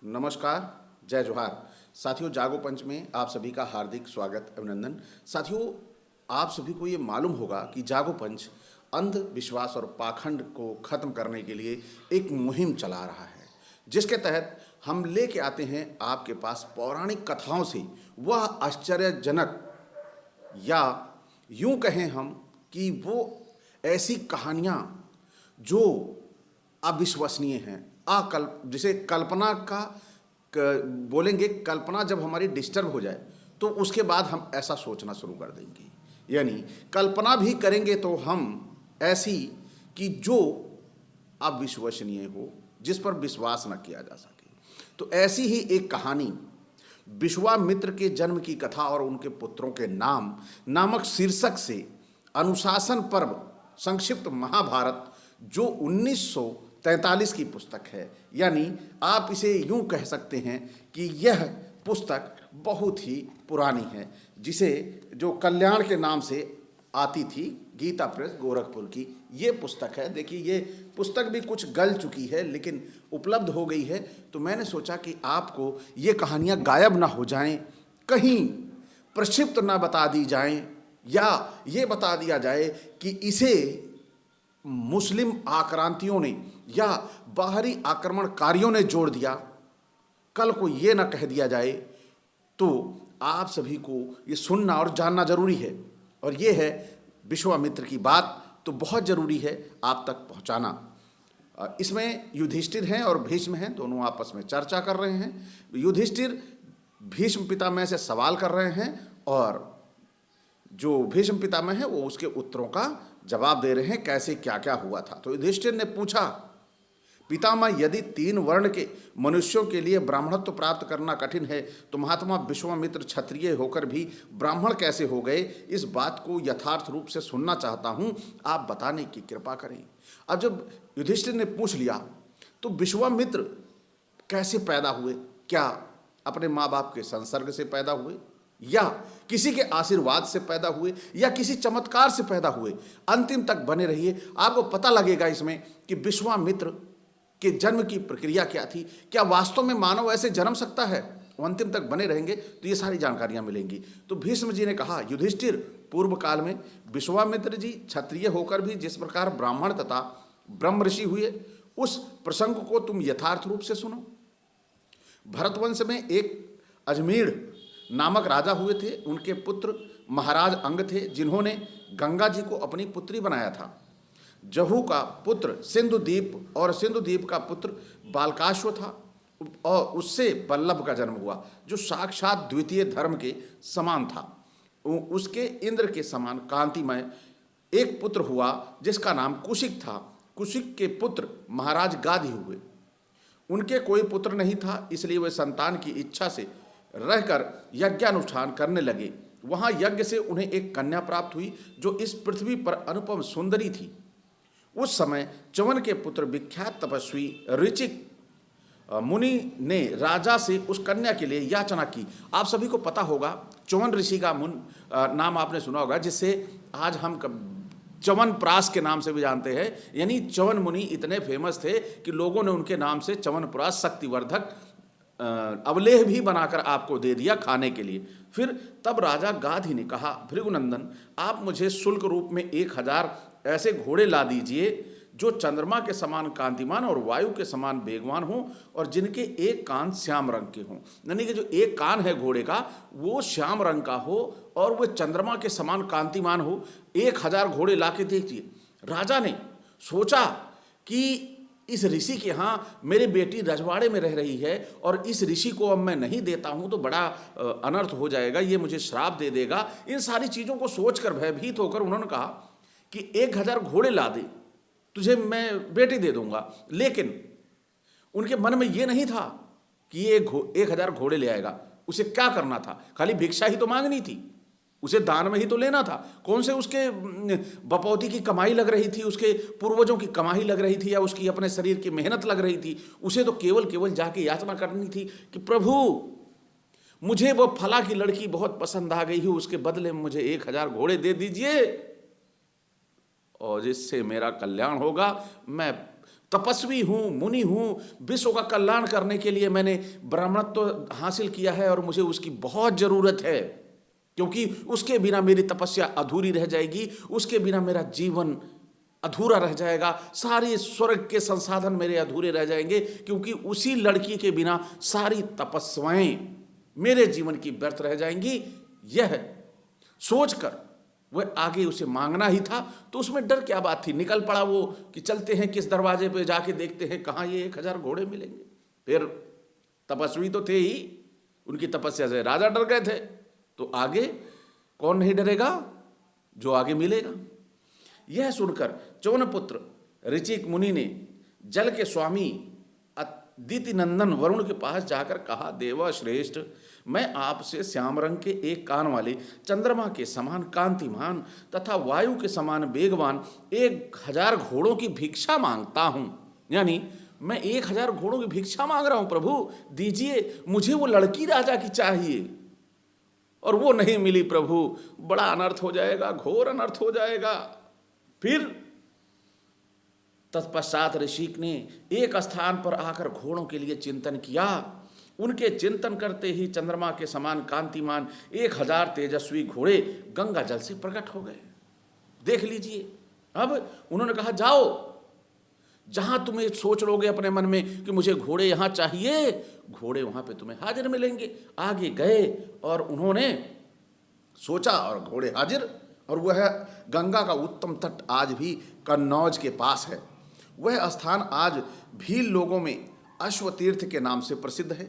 नमस्कार, जय जोहार। साथियों, जागो पंच में आप सभी का हार्दिक स्वागत, अभिनंदन। साथियों, आप सभी को ये मालूम होगा कि जागो पंच अंधविश्वास और पाखंड को खत्म करने के लिए एक मुहिम चला रहा है, जिसके तहत हम लेके आते हैं आपके पास पौराणिक कथाओं से वह आश्चर्यजनक, या यूं कहें हम कि वो ऐसी कहानियाँ जो अविश्वसनीय हैं, अकल्प जिसे कल्पना का बोलेंगे। कल्पना जब हमारी डिस्टर्ब हो जाए तो उसके बाद हम ऐसा सोचना शुरू कर देंगे, यानी कल्पना भी करेंगे तो हम ऐसी कि जो अविश्वसनीय हो, जिस पर विश्वास न किया जा सके। तो ऐसी ही एक कहानी विश्वामित्र के जन्म की कथा और उनके पुत्रों के नाम नामक शीर्षक से अनुशासन पर्व संक्षिप्त महाभारत, जो 1943 की पुस्तक है, यानी आप इसे यूं कह सकते हैं कि यह पुस्तक बहुत ही पुरानी है, जिसे जो कल्याण के नाम से आती थी, गीता प्रेस गोरखपुर की ये पुस्तक है। देखिए, ये पुस्तक भी कुछ गल चुकी है लेकिन उपलब्ध हो गई है। तो मैंने सोचा कि आपको ये कहानियाँ गायब ना हो जाएं, कहीं प्रक्षिप्त ना बता दी जाएं, या ये बता दिया जाए कि इसे मुस्लिम आक्रांतियों ने या बाहरी आक्रमणकारियों ने जोड़ दिया, कल को ये ना कह दिया जाए। तो आप सभी को ये सुनना और जानना जरूरी है, और ये है विश्वामित्र की बात, तो बहुत जरूरी है आप तक पहुंचाना। इसमें युधिष्ठिर हैं और भीष्म हैं, दोनों आपस में चर्चा कर रहे हैं। युधिष्ठिर भीष्म पितामह से सवाल कर रहे हैं और जो भीष्म पितामह है वो उसके उत्तरों का जवाब दे रहे हैं, कैसे क्या क्या हुआ था। तो युधिष्ठिर ने पूछा, पितामह, यदि 3 वर्ण के मनुष्यों के लिए ब्राह्मणत्व प्राप्त करना कठिन है, तो महात्मा विश्वामित्र क्षत्रिय होकर भी ब्राह्मण कैसे हो गए? इस बात को यथार्थ रूप से सुनना चाहता हूँ, आप बताने की कृपा करें। अब जब युधिष्ठिर ने पूछ लिया तो विश्वामित्र कैसे पैदा हुए? क्या अपने माँ बाप के संसर्ग से पैदा हुए, या किसी के आशीर्वाद से पैदा हुए, या किसी चमत्कार से पैदा हुए? अंतिम तक बने रहिए, आपको पता लगेगा इसमें कि विश्वामित्र के जन्म की प्रक्रिया क्या थी, क्या वास्तव में मानव ऐसे जन्म सकता है। अंतिम तक बने रहेंगे तो ये सारी जानकारियां मिलेंगी। तो भीष्म जी ने कहा, युधिष्ठिर, पूर्व काल में विश्वामित्र जी क्षत्रिय होकर भी जिस प्रकार ब्राह्मण तथा ब्रह्म ऋषि हुए, उस प्रसंग को तुम यथार्थ रूप से सुनो। भरतवंश में एक अजमेर नामक राजा हुए थे, उनके पुत्र महाराज अंग थे, जिन्होंने गंगा जी को अपनी पुत्री बनाया था। जहू का पुत्र सिंधुदीप और सिंधुदीप का पुत्र बालकाश्व था, और उससे बल्लभ का जन्म हुआ, जो साक्षात द्वितीय धर्म के समान था। उसके इंद्र के समान कांतिमय एक पुत्र हुआ जिसका नाम कुशिक था। कुशिक के पुत्र महाराज गाधी हुए। उनके कोई पुत्र नहीं था, इसलिए वे संतान की इच्छा से रहकर यज्ञानुष्ठान करने लगे। वहाँ यज्ञ से उन्हें एक कन्या प्राप्त हुई, जो इस पृथ्वी पर अनुपम सुंदरी थी। उस समय च्यवन के पुत्र विख्यात तपस्वी ऋचिक मुनि ने राजा से उस कन्या के लिए याचना की। आप सभी को पता होगा, च्यवन ऋषि का नाम आपने सुना होगा, जिससे आज हम च्यवनप्राश के नाम से भी जानते हैं। यानी च्यवन मुनि इतने फेमस थे कि लोगों ने उनके नाम से च्यवनप्राश शक्तिवर्धक अवलेह भी बनाकर आपको दे दिया खाने के लिए। फिर तब राजा गाधी ने कहा, भृगुनंदन, आप मुझे शुल्क रूप में 1000 ऐसे घोड़े ला दीजिए जो चंद्रमा के समान कांतिमान और वायु के समान वेगवान हों, और जिनके एक कान श्याम रंग के हों। यानी कि जो एक कान है घोड़े का वो श्याम रंग का हो और वो चंद्रमा के समान कांतिमान हो। 1000 घोड़े ला के दीजिए। राजा ने सोचा कि इस ऋषि के यहाँ मेरी बेटी रजवाड़े में रह रही है, और इस ऋषि को अब मैं नहीं देता हूँ तो बड़ा अनर्थ हो जाएगा, ये मुझे श्राप दे देगा। इन सारी चीज़ों को सोचकर भयभीत होकर उन्होंने कहा कि 1000 घोड़े ला दे, तुझे मैं बेटी दे दूंगा। लेकिन उनके मन में ये नहीं था कि ये 1000 घोड़े ले आएगा। उसे क्या करना था? खाली भिक्षा ही तो मांगनी थी, उसे दान में ही तो लेना था। कौन से उसके बपौती की कमाई लग रही थी, उसके पूर्वजों की कमाई लग रही थी, या उसकी अपने शरीर की मेहनत लग रही थी? उसे तो केवल जाके याचना करनी थी कि प्रभु, मुझे वो फला की लड़की बहुत पसंद आ गई है, उसके बदले में मुझे 1000 घोड़े दे दीजिए और जिससे मेरा कल्याण होगा। मैं तपस्वी हूँ, मुनि हूँ, विश्व का कल्याण करने के लिए मैंने ब्राह्मणत्व हासिल किया है और मुझे उसकी बहुत ज़रूरत है, क्योंकि उसके बिना मेरी तपस्या अधूरी रह जाएगी, उसके बिना मेरा जीवन अधूरा रह जाएगा, सारे स्वर्ग के संसाधन मेरे अधूरे रह जाएंगे, क्योंकि उसी लड़की के बिना सारी तपस्याएं मेरे जीवन की व्यर्थ रह जाएंगी। यह सोचकर वह आगे उसे मांगना ही था, तो उसमें डर क्या बात थी। निकल पड़ा वो कि चलते हैं किस दरवाजे पे जाके देखते हैं कहाँ ये 1000 घोड़े मिलेंगे। फिर तपस्वी तो थे ही, उनकी तपस्या से राजा डर गए थे, तो आगे कौन नहीं डरेगा, जो आगे मिलेगा। यह सुनकर च्यवनपुत्र ऋचिक मुनि ने जल के स्वामी अदिति नंदन वरुण के पास जाकर कहा, देवा श्रेष्ठ, मैं आपसे श्याम रंग के एक कान वाले, चंद्रमा के समान कांतिमान तथा वायु के समान वेगवान 1000 घोड़ों की भिक्षा मांगता हूं। यानी मैं 1000 घोड़ों की भिक्षा मांग रहा हूं, प्रभु दीजिए, मुझे वो लड़की राजा की चाहिए, और वो नहीं मिली प्रभु, बड़ा अनर्थ हो जाएगा, घोर अनर्थ हो जाएगा। फिर तत्पश्चात ऋषिक ने एक स्थान पर आकर घोड़ों के लिए चिंतन किया। उनके चिंतन करते ही चंद्रमा के समान कांतिमान 1000 तेजस्वी घोड़े गंगा जल से प्रकट हो गए। देख लीजिए, अब उन्होंने कहा, जाओ जहां तुम्हें सोच लोगे अपने मन में कि मुझे घोड़े यहां चाहिए, घोड़े वहां पे तुम्हें हाजिर मिलेंगे। आगे गए और उन्होंने सोचा और घोड़े हाजिर। और वह गंगा का उत्तम तट आज भी कन्नौज के पास है। वह स्थान आज भील लोगों में अश्वतीर्थ के नाम से प्रसिद्ध है।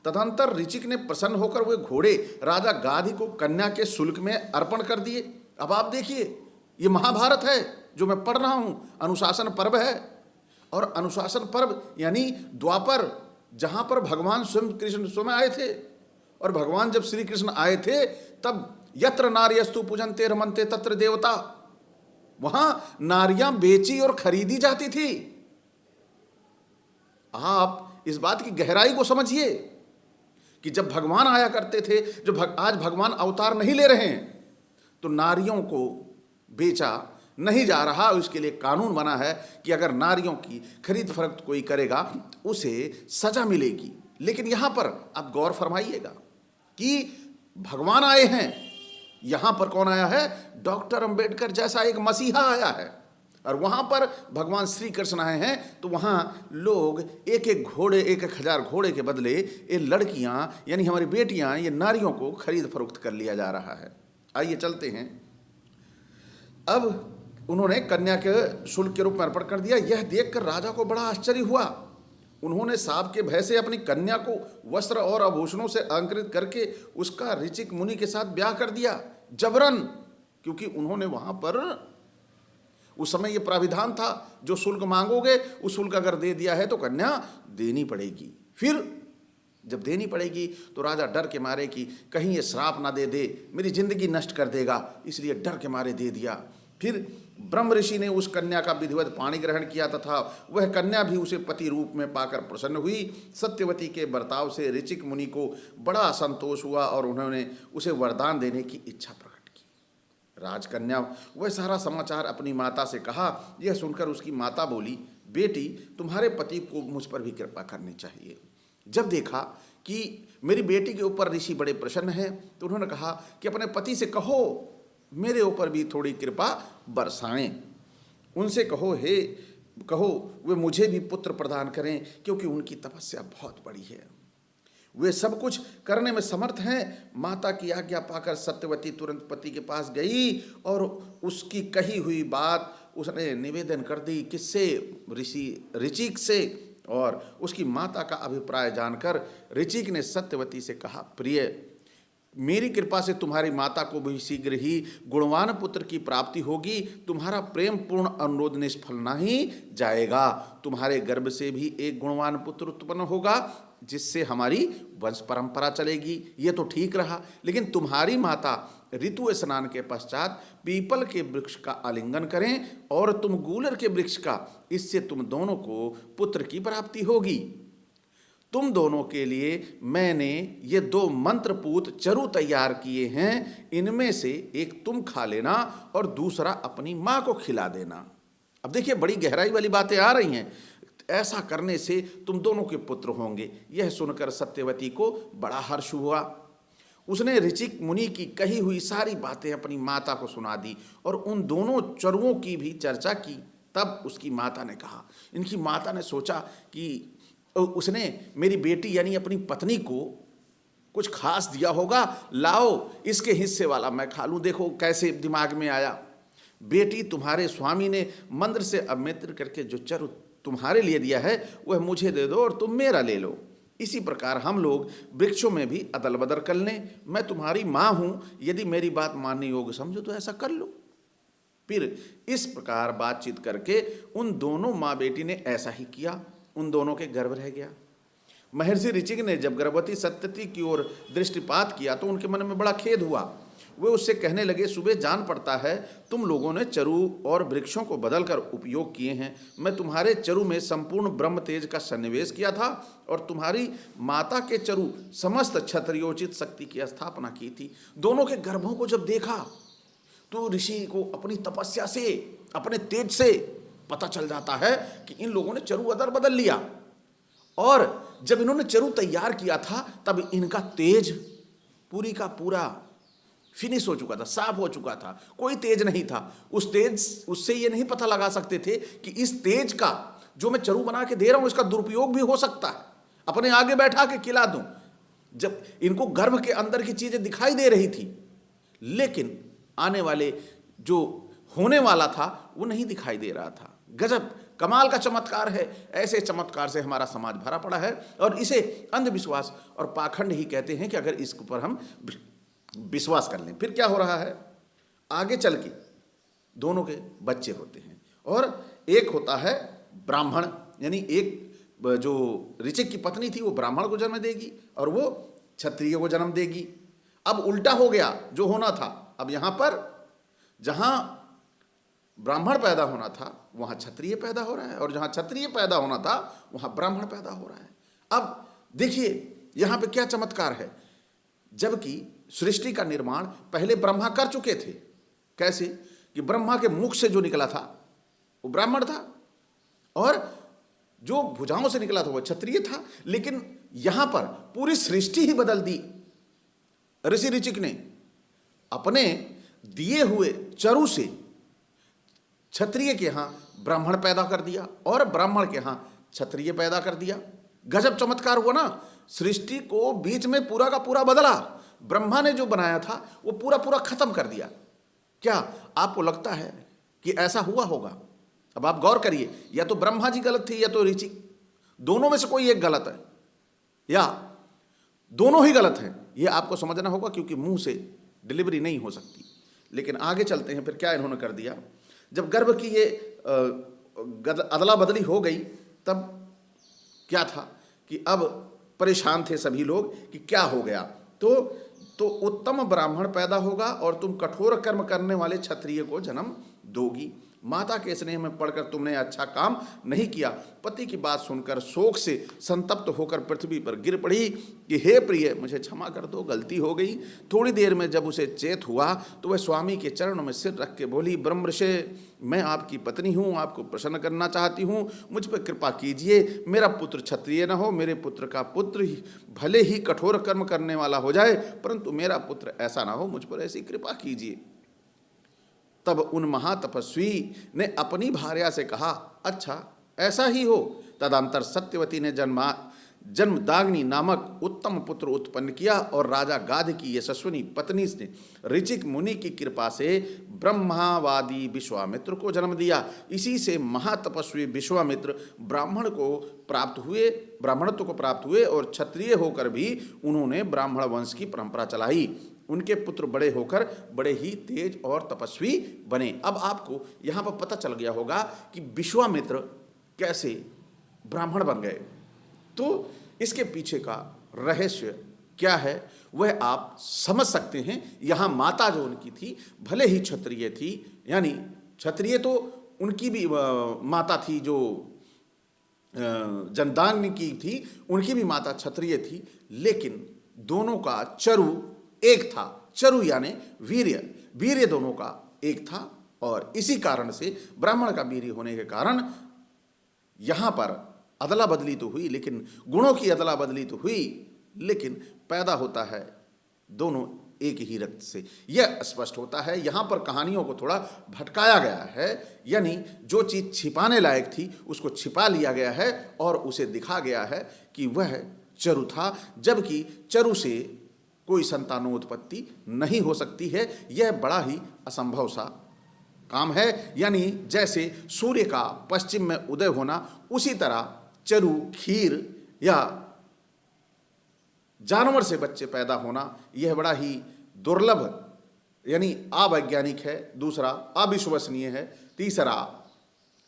तदंतर ऋचिक ने प्रसन्न होकर वे घोड़े राजा गाधी को कन्या के शुल्क में अर्पण कर दिए। अब आप देखिए, ये महाभारत है जो मैं पढ़ रहा हूं, अनुशासन पर्व है। और अनुशासन पर्व यानी द्वापर, जहां पर भगवान स्वयं कृष्ण स्वयं आए थे। और भगवान जब श्री कृष्ण आए थे तब यत्र नार्यस्तु पूजन्ते रमन्ते तत्र देवता, वहां नारियां बेची और खरीदी जाती थी। आप इस बात की गहराई को समझिए कि जब भगवान आया करते थे, जो आज भगवान अवतार नहीं ले रहे हैं, तो नारियों को बेचा नहीं जा रहा। उसके लिए कानून बना है कि अगर नारियों की खरीद फरोख्त कोई करेगा उसे सजा मिलेगी। लेकिन यहां पर आप गौर फरमाइएगा कि भगवान आए हैं, यहां पर कौन आया है, डॉक्टर अंबेडकर जैसा एक मसीहा आया है। और वहां पर भगवान श्री कृष्ण आए हैं, तो वहां लोग एक एक घोड़े, 1000 घोड़े के बदले ये लड़कियां यानी हमारी बेटियां, ये नारियों को खरीद फरोख्त कर लिया जा रहा है। आइए चलते हैं। अब उन्होंने कन्या के शुल्क के रूप में अर्पण कर दिया। यह देखकर राजा को बड़ा आश्चर्य हुआ। उन्होंने साप के भय से अपनी कन्या को वस्त्र और आभूषणों से अलंकृत करके उसका ऋचिक मुनि के साथ ब्याह कर दिया, जबरन। क्योंकि उन्होंने वहां पर उस समय ये प्राविधान था, जो शुल्क मांगोगे उस शुल्क अगर दे दिया है तो कन्या देनी पड़ेगी। फिर जब देनी पड़ेगी तो राजा डर के मारे कि कहीं ये श्राप ना दे मेरी जिंदगी नष्ट कर देगा, इसलिए डर के मारे दे दिया। फिर ब्रह्म ऋषि ने उस कन्या का विधिवत पाणी ग्रहण किया तथा वह कन्या भी उसे पति रूप में पाकर प्रसन्न हुई। सत्यवती के बर्ताव से ऋचिक मुनि को बड़ा संतोष हुआ और उन्होंने उसे वरदान देने की इच्छा प्रकट की। राजकन्या वह सारा समाचार अपनी माता से कहा। यह सुनकर उसकी माता बोली, बेटी तुम्हारे पति को मुझ पर भी कृपा करनी चाहिए। जब देखा कि मेरी बेटी के ऊपर ऋषि बड़े प्रसन्न हैं, तो उन्होंने कहा कि अपने पति से कहो मेरे ऊपर भी थोड़ी कृपा बरसाएं। उनसे कहो वे मुझे भी पुत्र प्रदान करें, क्योंकि उनकी तपस्या बहुत बड़ी है, वे सब कुछ करने में समर्थ हैं। माता की आज्ञा पाकर सत्यवती तुरंत पति के पास गई और उसकी कही हुई बात उसने निवेदन कर दी। किससे? ऋचिक से। और उसकी माता का अभिप्राय जानकर ऋचिक ने सत्यवती से कहा, प्रिय, मेरी कृपा से तुम्हारी माता को भी शीघ्र ही गुणवान पुत्र की प्राप्ति होगी। तुम्हारा प्रेम पूर्ण अनुरोध निष्फल नहीं जाएगा। तुम्हारे गर्भ से भी एक गुणवान पुत्र उत्पन्न होगा, जिससे हमारी वंश परंपरा चलेगी। ये तो ठीक रहा, लेकिन तुम्हारी माता ऋतु स्नान के पश्चात पीपल के वृक्ष का आलिंगन करें और तुम गूलर के वृक्ष का, इससे तुम दोनों को पुत्र की प्राप्ति होगी। तुम दोनों के लिए मैंने ये 2 मंत्रपूत चरु तैयार किए हैं। इनमें से एक तुम खा लेना और दूसरा अपनी माँ को खिला देना। अब देखिए बड़ी गहराई वाली बातें आ रही हैं। ऐसा करने से तुम दोनों के पुत्र होंगे। यह सुनकर सत्यवती को बड़ा हर्ष हुआ। उसने ऋचिक मुनि की कही हुई सारी बातें अपनी माता को सुना दी और उन दोनों चरुओं की भी चर्चा की। तब उसकी माता ने कहा, इनकी माता ने सोचा कि उसने मेरी बेटी यानी अपनी पत्नी को कुछ खास दिया होगा, लाओ इसके हिस्से वाला मैं खा लूं। देखो कैसे दिमाग में आया, बेटी तुम्हारे स्वामी ने मंत्र से अमित्र करके जो चरु तुम्हारे लिए दिया है वह मुझे दे दो और तुम मेरा ले लो। इसी प्रकार हम लोग वृक्षों में भी अदल बदल कर लें। मैं तुम्हारी माँ हूँ, यदि मेरी बात मानने योग्य समझो तो ऐसा कर लो। फिर इस प्रकार बातचीत करके उन दोनों माँ बेटी ने ऐसा ही किया। उन दोनों के गर्भ रह गया। महर्षि ऋचिक ने जब गर्भवती सत्यवती की ओर दृष्टिपात किया तो उनके मन में बड़ा खेद हुआ। वे उससे कहने लगे, सुबह जान पड़ता है तुम लोगों ने चरु और वृक्षों को बदलकर उपयोग किए हैं। मैं तुम्हारे चरु में संपूर्ण ब्रह्म तेज का सन्निवेश किया था और तुम्हारी माता के चरु समस्त क्षत्रियोचित शक्ति की स्थापना की थी। दोनों के गर्भों को जब देखा तो ऋषि को अपनी तपस्या से, अपने तेज से पता चल जाता है कि इन लोगों ने चरु अदल बदल लिया। और जब इन्होंने चरु तैयार किया था तब इनका तेज पूरी का पूरा फिनिश हो चुका था, साफ हो चुका था, कोई तेज नहीं था। उससे ये नहीं पता लगा सकते थे कि इस तेज का जो मैं चरु बना के दे रहा हूं इसका दुरुपयोग भी हो सकता है, अपने आगे बैठा के खिला दूं। जब इनको गर्भ के अंदर की चीजें दिखाई दे रही थी लेकिन आने वाले जो होने वाला था वो नहीं दिखाई दे रहा था। गजब कमाल का चमत्कार है। ऐसे चमत्कार से हमारा समाज भरा पड़ा है और इसे अंधविश्वास और पाखंड ही कहते हैं कि अगर इसके ऊपर हम विश्वास कर लें। फिर क्या हो रहा है, आगे चल के दोनों के बच्चे होते हैं और एक होता है ब्राह्मण, यानी एक जो ऋचिक की पत्नी थी वो ब्राह्मण को जन्म देगी और वो क्षत्रिय को जन्म देगी। अब उल्टा हो गया जो होना था। अब यहां पर जहां ब्राह्मण पैदा होना था वहां क्षत्रिय पैदा हो रहा है और जहां क्षत्रिय पैदा होना था वहां ब्राह्मण पैदा हो रहा है। अब देखिए यहां पे क्या चमत्कार है, जबकि सृष्टि का निर्माण पहले ब्रह्मा कर चुके थे। कैसे कि ब्रह्मा के मुख से जो निकला था वो ब्राह्मण था और जो भुजाओं से निकला था वो क्षत्रिय था। लेकिन यहां पर पूरी सृष्टि ही बदल दी। ऋषि ऋचिक ने अपने दिए हुए चरु से क्षत्रिय के यहां ब्राह्मण पैदा कर दिया और ब्राह्मण के यहां क्षत्रिय पैदा कर दिया। गजब चमत्कार हुआ ना। सृष्टि को बीच में पूरा का पूरा बदला। ब्रह्मा ने जो बनाया था वो पूरा पूरा खत्म कर दिया। क्या आपको लगता है कि ऐसा हुआ होगा? अब आप गौर करिए, या तो ब्रह्मा जी गलत थे या तो ऋचिक, दोनों में से कोई एक गलत है या दोनों ही गलत हैं। ये आपको समझना होगा क्योंकि मुंह से डिलीवरी नहीं हो सकती। लेकिन आगे चलते हैं। फिर क्या इन्होंने कर दिया, जब गर्भ की ये अदला बदली हो गई तब क्या था कि अब परेशान थे सभी लोग कि क्या हो गया। तो उत्तम ब्राह्मण पैदा होगा और तुम कठोर कर्म करने वाले क्षत्रिय को जन्म दोगी। माता के स्नेह में पड़कर तुमने अच्छा काम नहीं किया। पति की बात सुनकर शोक से संतप्त होकर पृथ्वी पर गिर पड़ी कि हे प्रिय, मुझे क्षमा कर दो, गलती हो गई। थोड़ी देर में जब उसे चेत हुआ तो वह स्वामी के चरणों में सिर रख के बोली, ब्रह्मर्षि, मैं आपकी पत्नी हूँ, आपको प्रसन्न करना चाहती हूँ, मुझ पर कृपा कीजिए। मेरा पुत्र क्षत्रिय न हो, मेरे पुत्र का पुत्र भले ही कठोर कर्म करने वाला हो जाए परंतु मेरा पुत्र ऐसा ना हो, मुझ पर ऐसी कृपा कीजिए। तब उन महातपस्वी ने अपनी भार्या से कहा, अच्छा ऐसा ही हो। तदंतर सत्यवती ने जन्मदाग्नि नामक उत्तम पुत्र उत्पन्न किया और राजा गाध की यशस्विनी पत्नी ने ऋचिक मुनि की कृपा से ब्रह्मावादी विश्वामित्र को जन्म दिया। इसी से महातपस्वी विश्वामित्र ब्राह्मणत्व को प्राप्त हुए और क्षत्रिय होकर भी उन्होंने ब्राह्मण वंश की परंपरा चलाई। उनके पुत्र बड़े होकर बड़े ही तेज और तपस्वी बने। अब आपको यहाँ पर पता चल गया होगा कि विश्वामित्र कैसे ब्राह्मण बन गए। तो इसके पीछे का रहस्य क्या है वह आप समझ सकते हैं। यहाँ माता जो उनकी थी भले ही क्षत्रिय थी, यानी क्षत्रिय तो उनकी भी माता थी जो जमदाग्नि की थी, उनकी भी माता क्षत्रिय थी, लेकिन दोनों का चरु एक था। चरु यानी वीर्य दोनों का एक था और इसी कारण से ब्राह्मण का वीर्य होने के कारण यहाँ पर अदला बदली तो हुई, लेकिन गुणों की अदला बदली तो हुई, लेकिन पैदा होता है दोनों एक ही रक्त से। यह स्पष्ट होता है। यहाँ पर कहानियों को थोड़ा भटकाया गया है, यानी जो चीज़ छिपाने लायक थी उसको छिपा लिया गया है और उसे दिखा गया है कि वह चरु था, जबकि चरु से कोई संतानोत्पत्ति नहीं हो सकती है। यह बड़ा ही असंभव सा काम है। यानी जैसे सूर्य का पश्चिम में उदय होना, उसी तरह चरु, खीर या जानवर से बच्चे पैदा होना, यह बड़ा ही दुर्लभ यानी अवैज्ञानिक है। दूसरा, अविश्वसनीय है। तीसरा,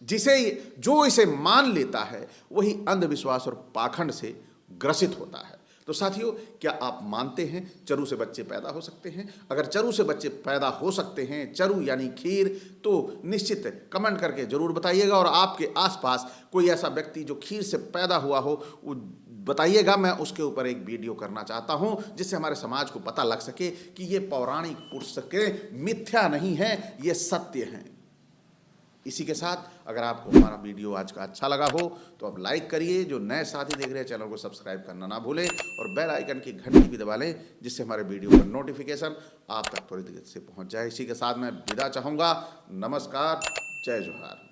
जो इसे मान लेता है वही अंधविश्वास और पाखंड से ग्रसित होता है। तो साथियों, क्या आप मानते हैं चरु से बच्चे पैदा हो सकते हैं? अगर चरु से बच्चे पैदा हो सकते हैं, चरु यानी खीर, तो निश्चित कमेंट करके जरूर बताइएगा। और आपके आसपास कोई ऐसा व्यक्ति जो खीर से पैदा हुआ हो, बताइएगा। मैं उसके ऊपर एक वीडियो करना चाहता हूं, जिससे हमारे समाज को पता लग सके कि ये पौराणिक पुस्तकें मिथ्या नहीं हैं, ये सत्य हैं। इसी के साथ अगर आपको हमारा वीडियो आज का अच्छा लगा हो तो आप लाइक करिए। जो नए साथी देख रहे हैं, चैनल को सब्सक्राइब करना ना भूलें और बेल आइकन की घंटी भी दबा लें, जिससे हमारे वीडियो का नोटिफिकेशन आप तक त्वरित गति से पहुंच जाए। इसी के साथ मैं विदा चाहूँगा। नमस्कार, जय जोहार।